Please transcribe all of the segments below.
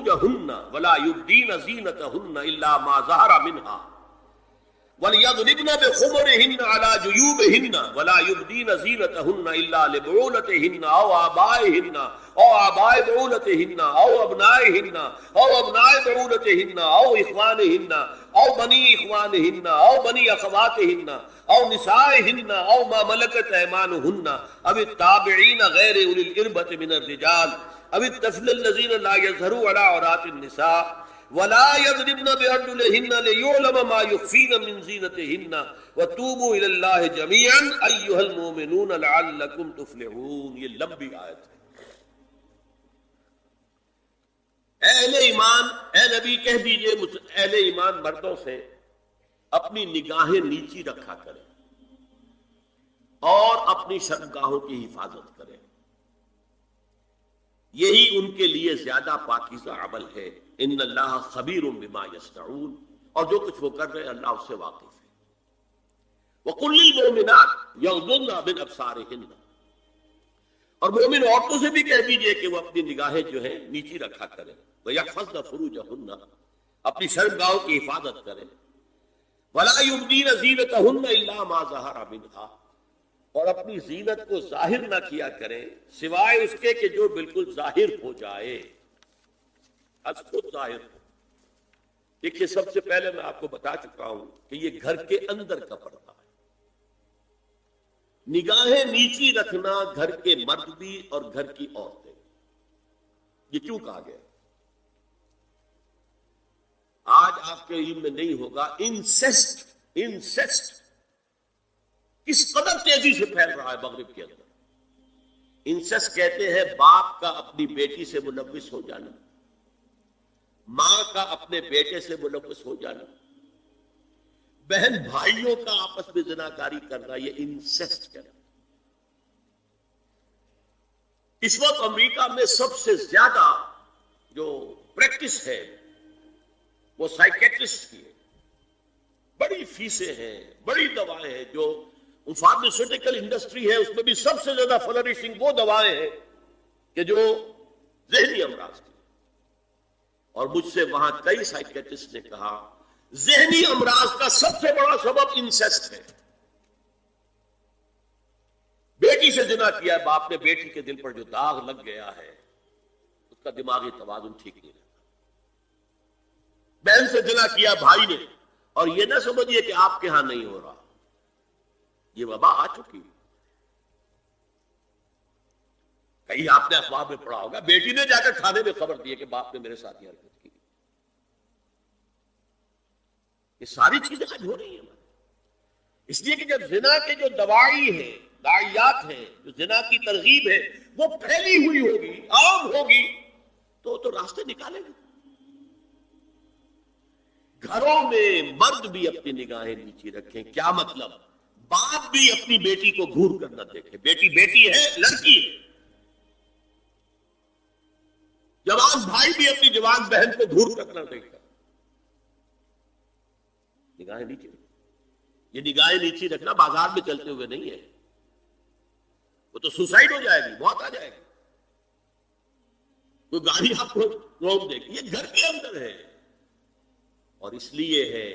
فروجهن ولا يبدين زينتهن الا ما ظهر منها وَلْيَضْرِبْنَ بِخُمُرِهِنَّ عَلَى جُيُوبِهِنَّ وَلَا يُبْدِينَ زِينَتَهُنَّ إِلَّا لِبُعُولَتِهِنَّ أَوْ آبَائِهِنَّ أَوْ آبَاءِ بُعُولَتِهِنَّ أَوْ أَبْنَائِهِنَّ أَوْ أَبْنَاءِ بُعُولَتِهِنَّ أَوْ إِخْوَانِهِنَّ أَوْ بَنِي إِخْوَانِهِنَّ أَوْ بَنِي أَخَوَاتِهِنَّ أَوْ نِسَائِهِنَّ أَوْ مَا مَلَكَتْ أَيْمَانُهُنَّ أَوِ التَّابِعِينَ غَيْرِ أُولِي الْإِرْبَةِ مِنَ الرِّجَالِ أَوِ الطَّفْلِ الَّذِينَ لَا يَظْهَرُونَ عَلَى عَوْرَاتِ النِّسَاءِ وَلَا يَضْرِبْنَ بِأَرْجُلِهِنَّ لِيُعْلَمَ مَا يُخْفِينَ مِنْ زِينَتِهِنَّ وَتُوبُوا إِلَى اللَّهِ جَمِيعًا أَيُّهَا الْمُؤْمِنُونَ لَعَلَّكُمْ تُفْلِحُونَ. یہ لمبی آیت ہے. اے اہل ایمان، اے نبی کہہ دیجئے اہل ایمان مردوں سے اپنی نگاہیں نیچی رکھا کریں اور اپنی شرمگاہوں کی حفاظت کریں. یہی ان کے لیے زیادہ پاکیزہ عمل ہے. ان اللہ خبیر بما یصنعون، اور جو کچھ وہ کر رہے ہیں اللہ اس سے واقف ہے. وَقُلْ لِلْمُؤْمِنَاتِ يَغْضُضْنَ مِنْ أَبْصَارِهِنَّ، اور مومن عورتوں سے بھی کہہ دیجئے کہ وہ اپنی نگاہیں جو ہیں نیچی رکھا کریں. وَيَحْفَظْنَ فُرُوجَهُنَّ، اپنی شرمگاہوں کی حفاظت کریں. وَلَا يُبْدِينَ زِينَتَهُنَّ إِلَّا مَا ظَهَرَ مِنْهَا، اور اپنی زینت کو ظاہر نہ کیا کریں سوائے اس کے کہ جو بالکل ظاہر ہو جائے، از خود ظاہر ہو. دیکھیے سب سے پہلے میں آپ کو بتا چکا ہوں کہ یہ گھر کے اندر کا پردہ ہے. نگاہیں نیچی رکھنا گھر کے مرد بھی اور گھر کی عورتیں. یہ کیوں کہا گیا؟ آج آپ کے علم میں نہیں ہوگا انسیسٹ کس قدر تیزی سے پھیل رہا ہے مغرب کے اندر. انسیسٹ کہتے ہیں باپ کا اپنی بیٹی سے ملوث ہو جانا، ماں کا اپنے بیٹے سے ملوث ہو جانا، بہن بھائیوں کا آپس میں زناکاری کرنا، یہ انسیسٹ کہنا. اس وقت امریکہ میں سب سے زیادہ جو پریکٹس ہے وہ سائیکیٹرسٹ کی ہے. بڑی فیسیں ہیں، بڑی دوائیں ہیں. جو فارماسیوٹیکل انڈسٹری ہے اس میں بھی سب سے زیادہ فلرشنگ وہ دوائیں ہیں کہ جو ذہنی امراض کی. اور مجھ سے وہاں کئی سائیکیٹرسٹ نے کہا ذہنی امراض کا سب سے بڑا سبب انسیسٹ ہے. بیٹی سے زنا کیا ہے باپ نے، بیٹی کے دل پر جو داغ لگ گیا ہے اس کا دماغی توازن ٹھیک نہیں رہتا. بہن سے زنا کیا بھائی نے، اور یہ نہ سمجھیے کہ آپ کے ہاں نہیں ہو رہا، یہ وبا آ چکی. کہیں آپ نے اخبار میں پڑھا ہوگا بیٹی نے جا کر تھانے میں خبر دی کہ باپ نے میرے ساتھ یہ حرکت کی. یہ ساری چیزیں آج ہو رہی ہیں. اس لیے کہ جب زنا کے جو دوائی ہیں، داعیات ہیں، جو زنا کی ترغیب ہے وہ پھیلی ہوئی ہوگی، عام ہوگی، تو راستے نکالے گی. گھروں میں مرد بھی اپنی نگاہیں نیچی رکھیں. کیا مطلب؟ باپ بھی اپنی بیٹی کو گھور کر نہ دیکھے. بیٹی بیٹی ہے، لڑکی ہے. جوان بھائی بھی اپنی جوان بہن کو گھور کر نہ دیکھے. نگاہیں نیچی رکھیں. یہ نگاہیں نیچی رکھنا بازار میں چلتے ہوئے نہیں ہے. وہ تو سوسائڈ ہو جائے گی، موت آ جائے گی. کوئی گاڑی آپ کو روک دے گی. یہ گھر کے اندر ہے. اور اس لیے ہے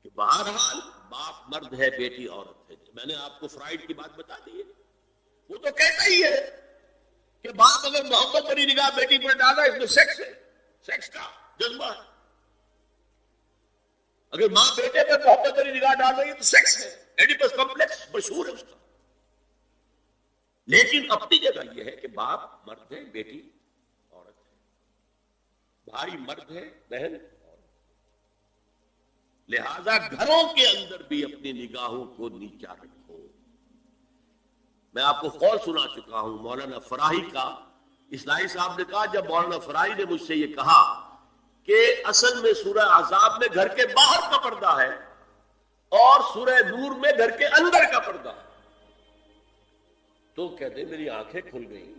کہ بہرحال باپ مرد ہے، بیٹی عورت ہے. میں نے آپ کو فرائڈ کی بات بتا دی ہے. وہ تو کہتا ہی ہے کہ باپ اگر محبت بری نگاہ بیٹی پر ڈالا اس میں سیکس ہے، سیکس کا جذبہ ہے. اگر ماں بیٹے پر محبت بری نگاہ ڈال رہی ہے تو سیکس ہے. ایڈیپس کمپلیکس مشہور ہے اس کا. لیکن اپنی جگہ یہ ہے کہ باپ مرد ہے، بیٹی عورت ہے. بھائی مرد ہے، بہن. لہذا گھروں کے اندر بھی اپنی نگاہوں کو نیچا رکھو. میں آپ کو قول سنا چکا ہوں مولانا فراہی کا. اسلائی صاحب نے کہا جب مولانا فراہی نے مجھ سے یہ کہا کہ اصل میں سورہ احزاب میں گھر کے باہر کا پردہ ہے اور سورہ نور میں گھر کے اندر کا پردہ ہے، تو کہتے میری آنکھیں کھل گئی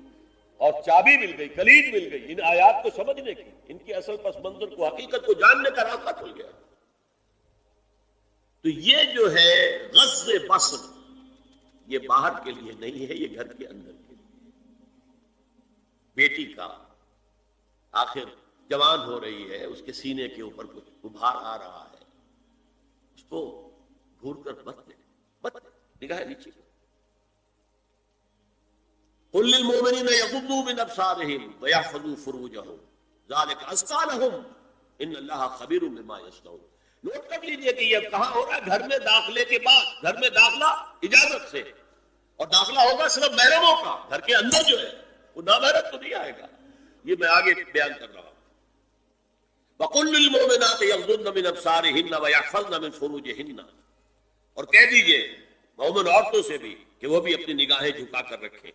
اور چابی مل گئی، کلید مل گئی ان آیات کو سمجھنے کی، ان کی اصل پس منظر کو، حقیقت کو جاننے کا راستہ کھل گیا. تو یہ جو ہے غض بصر، یہ باہر کے لیے نہیں ہے، یہ گھر کے اندر کے لیے. بیٹی کا آخر جوان ہو رہی ہے، اس کے سینے کے اوپر کچھ ابھار آ رہا ہے، اس کو گھور کر مت نگاہ نیچے۔ قل للمؤمنین یغضوا من ابصارهم ویحفظوا فروجهم ذلک ازکی لهم ان اللہ خبیر بما یصنعون۔ نوٹ کر لیجئے کہ یہ کہاں ہو رہا ہے؟ گھر میں داخلے کے بعد، گھر میں داخلہ اجازت سے، اور داخلہ ہوگا صرف محرموں کا، گھر کے اندر جو ہے وہ نامحرم تو نہیں آئے گا۔ یہ میں آگے بیان کر رہا ہوں۔ وَقُلْ لِلْمُؤْمِنَاتِ يَغْضُضْنَ مِنْ أَبْصَارِهِنَّ وَيَحْفَظْنَ مِنْ فُرُوجِهِنَّ، اور کہہ دیجئے مومن عورتوں سے بھی کہ وہ بھی اپنی نگاہیں جھکا کر رکھیں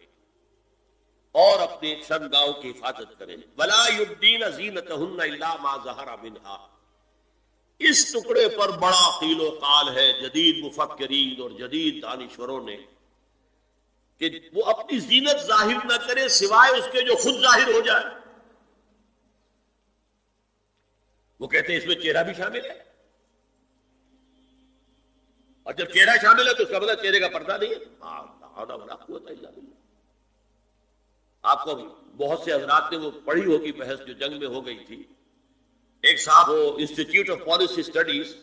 اور اپنی شرمگاہوں کی حفاظت کریں۔ وَلَا يُبْدِينَ زِينَتَهُنَّ إِلَّا مَا ظَهَرَ مِنْهَا۔ اس ٹکڑے پر بڑا قیل و قال ہے جدید مفکرین اور جدید دانشوروں نے کہ وہ اپنی زینت ظاہر نہ کرے سوائے اس کے جو خود ظاہر ہو جائے۔ وہ کہتے ہیں اس میں چہرہ بھی شامل ہے، اور جب چہرہ شامل ہے تو اس کا مطلب چہرے کا پردہ نہیں ہے۔ آپ کو بہت سے حضرات نے وہ پڑھی ہوگی بحث جو جنگ میں ہو گئی تھی۔ ایک صاحب وہ انسٹیٹیوٹ آف پالیسی اسٹڈیز،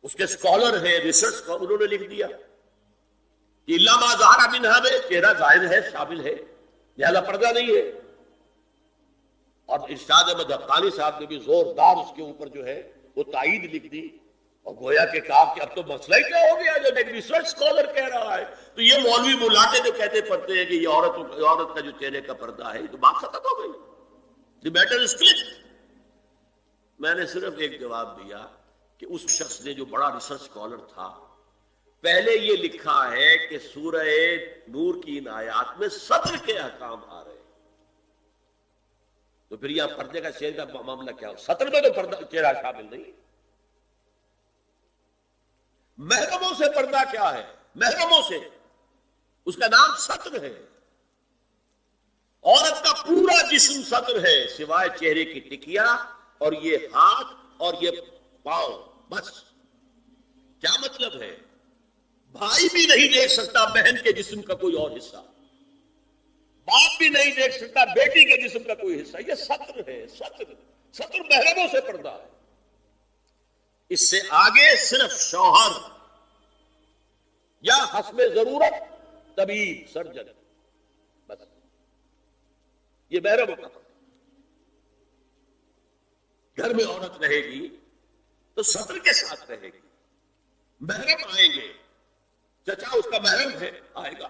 اس کے اسکالر ہیں، ریسرچ کا، انہوں نے لکھ دیا کہ الا ما ظہر منھا میں چہرہ ظاہر ہے، شامل ہے، لہذا پردہ نہیں ہے۔ اور ارشاد احمد حقانی صاحب نے بھی زوردار اس کے اوپر جو ہے وہ تائید لکھ دی، اور گویا کہ کہا کہ اب تو مسئلہ ہی کیا ہو گیا، جب ایک ریسرچ اسکالر کہہ رہا ہے تو یہ مولوی ملاٹے جو کہتے پڑھتے ہیں کہ یہ عورت کا جو چہرے کا پردہ ہے، یہ تو بات ختم ہو گئی، دی میٹر از کلک۔ میں نے صرف ایک جواب دیا کہ اس شخص نے جو بڑا ریسرچ اسکالر تھا، پہلے یہ لکھا ہے کہ سورہ نور کی ان آیات میں صدر کے احکام آ رہے ہیں، تو پھر یہاں پردے کا چہرے کا معاملہ کیا ہو؟ سطر میں تو پردہ چہرہ شامل نہیں۔ محرموں سے پردہ کیا ہے؟ محرموں سے اس کا نام سطر ہے۔ عورت کا پورا جسم سطر ہے سوائے چہرے کی ٹکیا اور یہ ہاتھ اور یہ پاؤں، بس۔ کیا مطلب ہے؟ بھائی بھی نہیں دیکھ سکتا بہن کے جسم کا کوئی اور حصہ، باپ بھی نہیں دیکھ سکتا بیٹی کے جسم کا کوئی حصہ۔ یہ سطر ہے، سطر محرموں سے پردہ ہے۔ اس سے آگے صرف شوہر یا حسب ضرورت طبیب، سرجن، بس یہ محرموں کا پردہ۔ گھر میں عورت رہے گی تو سطر کے ساتھ رہے گی، محرم آئیں گے، چچا اس کا محرم ہے آئے گا،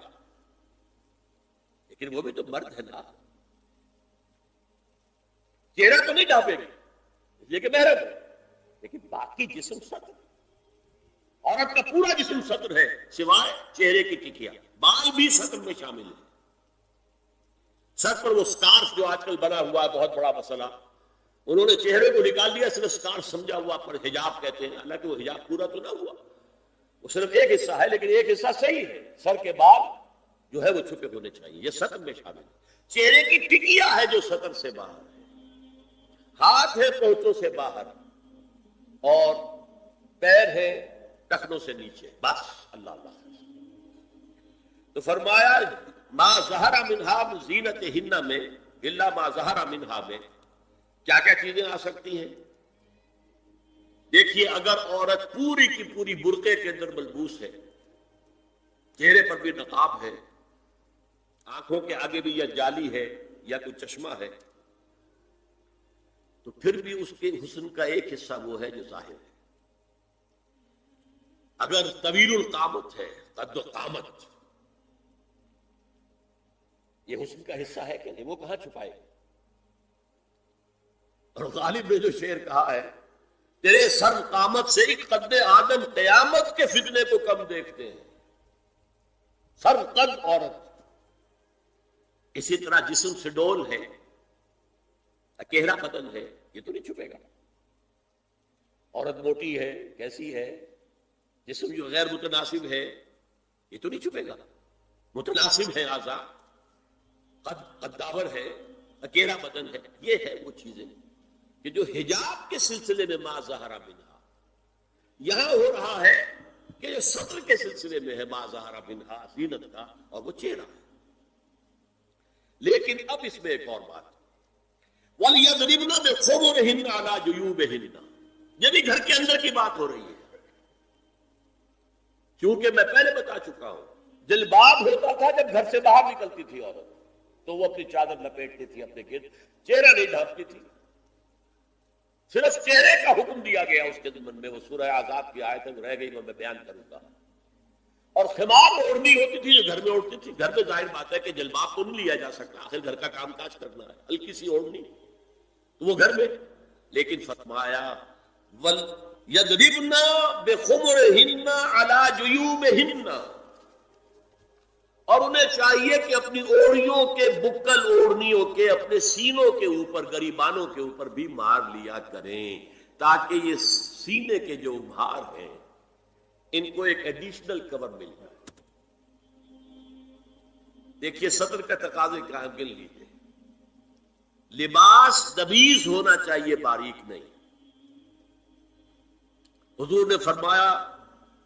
لیکن وہ بھی تو مرد ہے نا، چہرہ تو نہیں ڈھانپے گی اس لیے کہ محرم ہے، لیکن باقی جسم سطر، عورت کا پورا جسم سطر ہے سوائے چہرے کی ٹکیا، بال بھی سطر میں شامل ہے۔ سر پر وہ سکارف جو آج کل بنا ہوا ہے، بہت بڑا مسئلہ، انہوں نے چہرے کو نکال دیا، صرف سکارف سمجھا ہوا، پر حجاب کہتے ہیں، حالانکہ وہ حجاب پورا تو نہ ہوا، وہ صرف ایک حصہ ہے، لیکن ایک حصہ صحیح ہے، سر کے بال جو ہے وہ چھپے ہونے چاہیے، یہ سطر میں شامل ہے۔ چہرے کی ٹکیا ہے جو سطر سے باہر ہے، ہاتھ ہے پونچوں سے باہر، اور پیر ہے ٹخنوں سے نیچے، بس۔ اللہ اللہ۔ تو فرمایا ما ظہر منہا زینتہن میں الا ما ظہر منہا میں کیا کیا چیزیں آ سکتی ہیں؟ دیکھیے، اگر عورت پوری کی پوری برقعے کے اندر ملبوس ہے، چہرے پر بھی نقاب ہے، آنکھوں کے آگے بھی یا جالی ہے یا کوئی چشمہ ہے، تو پھر بھی اس کے حسن کا ایک حصہ وہ ہے جو ظاہر ہے۔ اگر طویل القامت ہے، قد و قامت، یہ حسن کا حصہ ہے کہ نہیں؟ وہ کہاں چھپائے؟ اور غالب نے جو شعر کہا ہے، تیرے سر قامت سے ایک قد آدم قیامت کے فتنے کو کم دیکھتے ہیں۔ سر قد عورت، اسی طرح جسم سے ڈول ہے، اکیرا بدن ہے، یہ تو نہیں چھپے گا۔ عورت موٹی ہے، کیسی ہے، جسم جو غیر متناسب ہے، یہ تو نہیں چھپے گا۔ متناسب ہے اعضاء، قداور ہے، اکیرا بدن ہے، یہ ہے وہ چیزیں کہ جو حجاب کے سلسلے میں ما ظہر منہا، یہاں ہو رہا ہے کہ جو سطر کے سلسلے میں ہے ما ظہر منہا، زینت کا، اور وہ چہرہ ہے۔ لیکن اب اس میں ایک اور بات، وَلْيَضْرِبْنَ بِخُمُرِهِنَّ عَلَى جُيُوبِهِنَّ، یہ بھی گھر کے اندر کی بات ہو رہی ہے، کیونکہ میں پہلے بتا چکا ہوں جلباب ہوتا تھا جب گھر سے باہر نکلتی تھی عورت تو وہ اپنی چادر لپیٹتی تھی اپنے گرد، چہرہ نہیں ڈھانپتی تھی، صرف چہرے کا حکم دیا گیا اس کے ضمن میں، وہ سورہ احزاب کی آیت ہے، وہ رہ گئی، وہ میں بیان کروں گا۔ اور خمار اوڑھنی ہوتی تھی جو گھر میں اوڑھتی تھی، گھر میں ظاہر بات ہے کہ جلباب تو نہیں لیا جا سکتا، آخر گھر کا کام کاج کرنا ہے، ہلکی سی اوڑھنی تو وہ گھر میں، لیکن فرمایا وَلْيَضْرِبْنَ بِخُمُرِهِنَّ عَلَى جُيُوبِهِنَّ، اور انہیں چاہیے کہ اپنی اوڑھیوں کے بکل اوڑھنیوں کے اپنے سینوں کے اوپر، گریبانوں کے اوپر بھی مار لیا کریں، تاکہ یہ سینے کے جو ابھار ہیں ان کو ایک ایڈیشنل کور مل جائے۔ دیکھیے صدر کا تقاضے کا گن لیجیے، لباس دبیز ہونا چاہیے، باریک نہیں۔ حضور نے فرمایا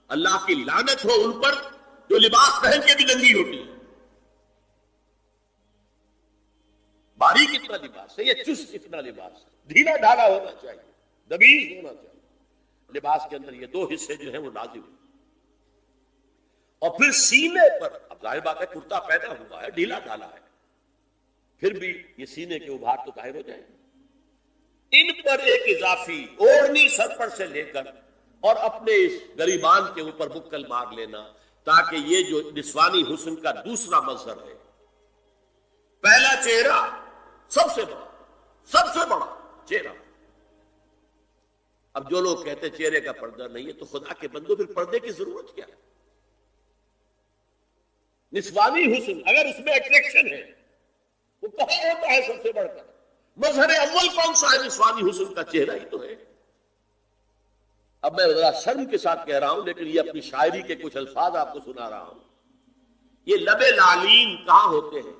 اللہ کی لعنت ہو ان پر جو لباس پہن کے بھی ننگی ہوتی ہے۔ باریک اتنا لباس ہے، یہ چست اتنا لباس ہے، ڈھیلا ڈھالا ہونا چاہیے، دبیز ہونا چاہیے۔ لباس کے اندر یہ دو حصے جو ہیں وہ لازم ہیں۔ اور پھر سینے پر، اب ظاہر بات ہے کرتا پیدا ہوا ہے، ڈھیلا ڈھالا ہے، پھر بھی یہ سینے کے ابھار تو ظاہر ہو جائیں گے۔ ان پر ایک اضافی اوڑھنی سر پر سے لے کر اور اپنے اس گریبان کے اوپر بکل مار لینا، تاکہ یہ جو نسوانی حسن کا دوسرا مظہر ہے، پہلا چہرہ سب سے بڑا چہرہ۔ اب جو لوگ کہتے چہرے کا پردہ نہیں ہے تو خدا کے بندو پھر پردے کی ضرورت کیا ہے؟ نسوانی حسن اگر اس میں اٹریکشن ہے وہ کہاں ہوتا ہے سب سے بڑھ کر؟ مظہر اول کون سا ہے؟ نسوانی حسن کا چہرہ ہی تو ہے۔ اب میں ذرا شرم کے ساتھ کہہ رہا ہوں، لیکن یہ اپنی شاعری کے کچھ الفاظ آپ کو سنا رہا ہوں۔ یہ لب لعلین کہاں ہوتے ہیں؟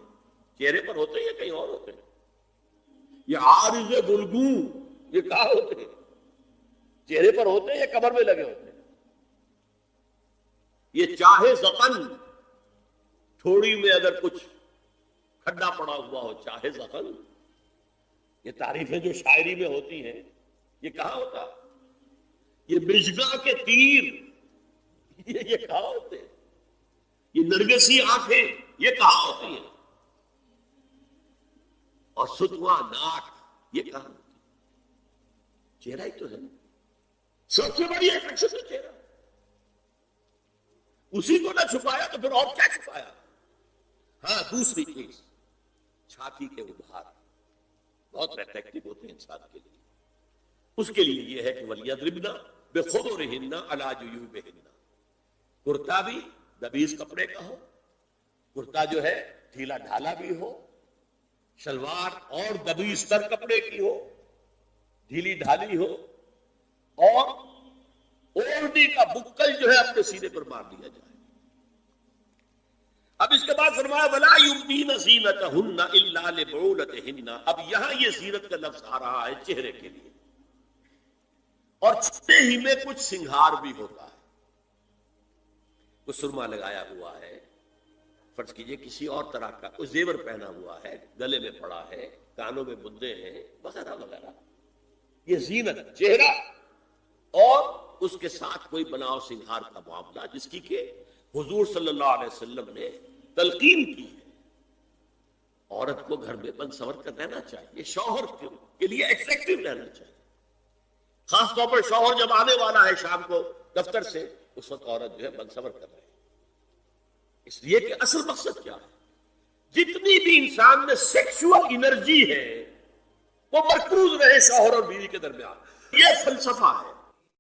چہرے پر ہوتے ہیں یا کہیں اور ہوتے ہیں؟ یہ عارض گلگوں یہ کہاں ہوتے ہیں؟ چہرے پر ہوتے ہیں یا کمر میں لگے ہوتے ہیں؟ یہ چاہے زخم، تھوڑی میں اگر کچھ کھڈا پڑا ہوا ہو، چاہے زخم، یہ تعریفیں جو شاعری میں ہوتی ہیں یہ کہاں ہوتا؟ یہ مژگاں کے تیر یہ کہاں ہوتے ہیں؟ یہ نرگسی آنکھیں یہ کہاں ہوتی ہیں؟ اور ستواں ناک یہ کہاں ہوتی ہے؟ چہرہ ہی تو ہے، سب سے بڑی اٹریکشن ہے چہرہ، اسی کو نہ چھپایا تو پھر اور کیا چھپایا؟ ہاں دوسری چیز چھاتی کے ابھار بہت اٹریکٹیو ہوتے ہیں انسان کے لیے، اس کے لیے یہ ہے کہ وَلْيَضْرِبْنَ بِخُمُرِهِنَّ عَلَى جُيُوبِهِنَّ، کرتا بھی دبیز کپڑے کا ہو، کرتا جو ہے ڈھیلا ڈھالا بھی ہو، شلوار اور دبیز تر کپڑے کی ہو، ڈھیلی ڈھالی ہو، اور اوڑھنی کا بکل جو ہے اپنے سینے پر مار دیا جائے۔ اب اس کے بعد فرمایا وَلَا يُبْدِينَ زِينَتَهُنَّ إِلَّا لِبُعُولَتِهِنَّ، اب یہاں یہ زینت کا لفظ آ رہا ہے چہرے کے لیے، اور چہرے ہی میں کچھ سنگھار بھی ہوتا ہے، کچھ سرما لگایا ہوا ہے، فرض کیجئے کسی اور طرح کا کوئی زیور پہنا ہوا ہے، گلے میں پڑا ہے، کانوں میں بندے ہیں وغیرہ وغیرہ، یہ زینت چہرہ، اور اس کے ساتھ کوئی بناؤ سنگھار کا معاملہ جس کی کہ حضور صلی اللہ علیہ وسلم نے تلقین کی ہے۔ عورت کو گھر میں بند سور کر رہنا چاہیے، شوہر کے لیے ایٹریکٹیو رہنا چاہیے، خاص طور پر شوہر جب آنے والا ہے شام کو دفتر سے، اس وقت عورت جو ہے بند سور کر رہے ہے، اس لیے کہ اصل مقصد کیا ہے؟ جتنی بھی انسان میں سیکشول انرجی ہے وہ مرکوز رہے شوہر اور بیوی کے درمیان، یہ فلسفہ ہے۔